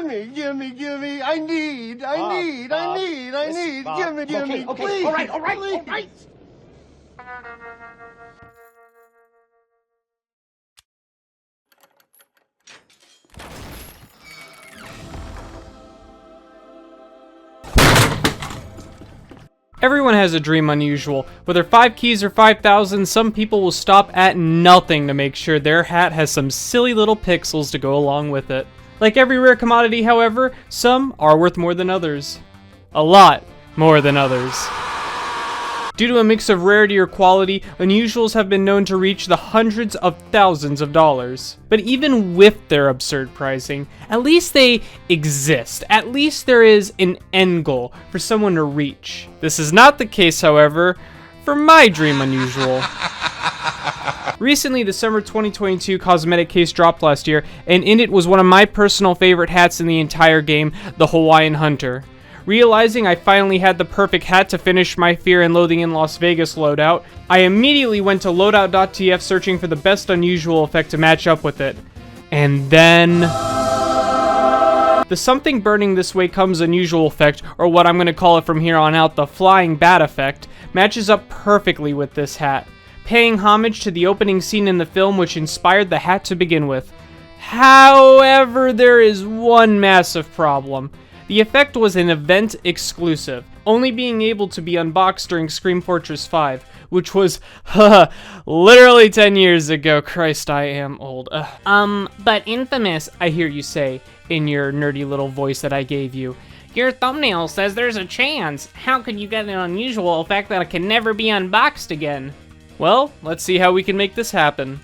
gimme. I need. Gimme. Okay, Please, all right. please. Everyone has a dream unusual. Whether 5 keys or 5,000, some people will stop at nothing to make sure their hat has some silly little pixels to go along with it. Like every rare commodity, however, some are worth more than others. A lot more than others. Due to a mix of rarity or quality, unusuals have been known to reach the hundreds of thousands of dollars. But even with their absurd pricing, at least they exist. At least there is an end goal for someone to reach. This is not the case, however, for my dream unusual. Recently, the summer 2022 cosmetic case dropped last year, and in it was one of my personal favorite hats in the entire game, the Hawaiian Hunter. Realizing I finally had the perfect hat to finish my Fear and Loathing in Las Vegas loadout, I immediately went to loadout.tf searching for the best unusual effect to match up with it. And then the Something Burning This Way Comes unusual effect, or what I'm going to call it from here on out, the Flying Bat effect, matches up perfectly with this hat, paying homage to the opening scene in the film which inspired the hat to begin with. However, there is one massive problem. The effect was an event exclusive, only being able to be unboxed during Scream Fortress 5, which was, literally 10 years ago. Christ, I am old. But Infamous, I hear you say, in your nerdy little voice that I gave you. Your thumbnail says there's a chance. How could you get an unusual effect that can never be unboxed again? Well, let's see how we can make this happen.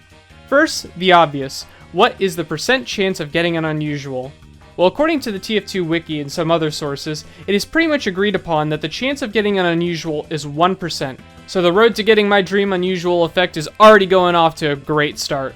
First, the obvious. What is the % chance of getting an unusual? Well, according to the TF2 wiki and some other sources, it is pretty much agreed upon that the chance of getting an unusual is 1%. So the road to getting my dream unusual effect is already going off to a great start.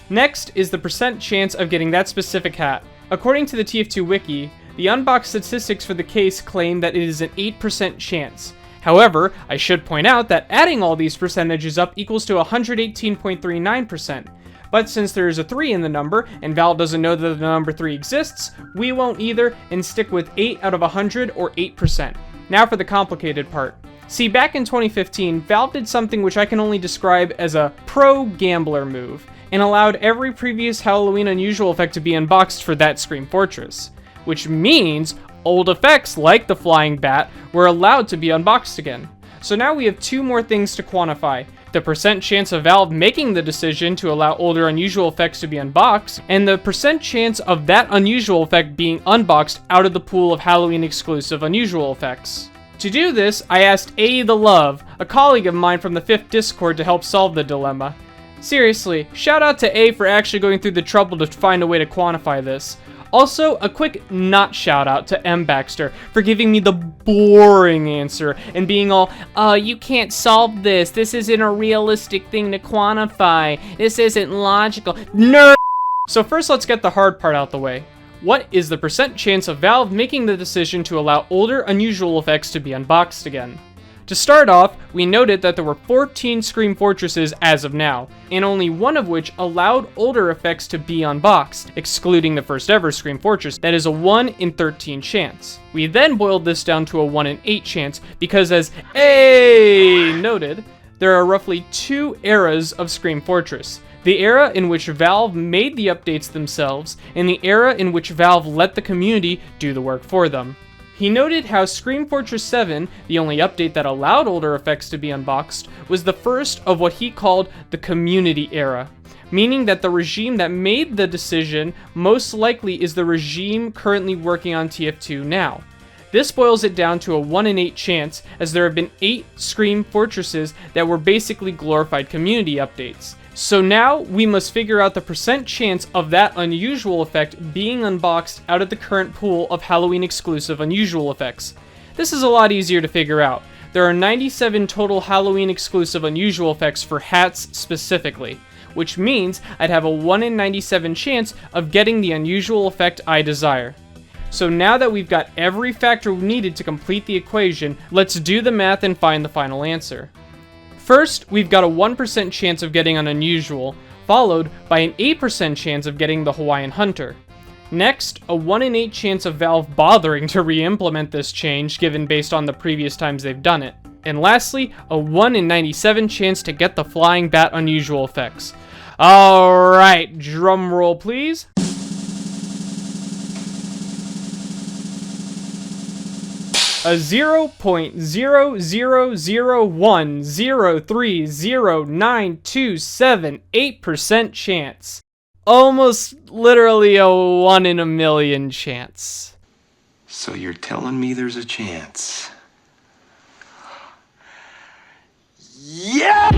Next is the % chance of getting that specific hat. According to the TF2 wiki, the unboxed statistics for the case claim that it is an 8% chance. However, I should point out that adding all these percentages up equals to 118.39%. But since there is a 3 in the number, and Valve doesn't know that the number 3 exists, we won't either, and stick with 8 out of 100, or 8%. Now for the complicated part. See, back in 2015, Valve did something which I can only describe as a pro-gambler move, and allowed every previous Halloween unusual effect to be unboxed for that Scream Fortress. Which means old effects like the Flying Bat were allowed to be unboxed again. So now we have 2 more things to quantify. The % chance of Valve making the decision to allow older unusual effects to be unboxed, and the % chance of that unusual effect being unboxed out of the pool of Halloween exclusive unusual effects. To do this, I asked A the Love, a colleague of mine from the 5th Discord, to help solve the dilemma. Seriously, shout out to A for actually going through the trouble to find a way to quantify this. Also, a quick not shout out to M. Baxter for giving me the boring answer and being all, you can't solve this. This isn't a realistic thing to quantify. This isn't logical. Nerd! So first let's get the hard part out the way. What is the % chance of Valve making the decision to allow older unusual effects to be unboxed again? To start off, we noted that there were 14 Scream Fortresses as of now, and only one of which allowed older effects to be unboxed, excluding the first ever Scream Fortress. That is a 1 in 13 chance. We then boiled this down to a 1 in 8 chance, because as A noted, there are roughly 2 eras of Scream Fortress. The era in which Valve made the updates themselves, and the era in which Valve let the community do the work for them. He noted how Scream Fortress 7, the only update that allowed older effects to be unboxed, was the first of what he called the community era, meaning that the regime that made the decision most likely is the regime currently working on TF2 now. This boils it down to a 1 in 8 chance, as there have been 8 Scream Fortresses that were basically glorified community updates. So now we must figure out the % chance of that unusual effect being unboxed out of the current pool of Halloween exclusive unusual effects. This is a lot easier to figure out. There are 97 total Halloween exclusive unusual effects for hats specifically, which means I'd have a 1 in 97 chance of getting the unusual effect I desire. So now that we've got every factor needed to complete the equation, let's do the math and find the final answer. First, we've got a 1% chance of getting an unusual, followed by an 8% chance of getting the Hawaiian Hunter. Next, a 1 in 8 chance of Valve bothering to re-implement this change, given based on the previous times they've done it. And lastly, a 1 in 97 chance to get the flying bat unusual effects. Alright, drum roll please. A 0.00010309278% chance. Almost literally a 1 in a million chance. So you're telling me there's a chance? Yeah!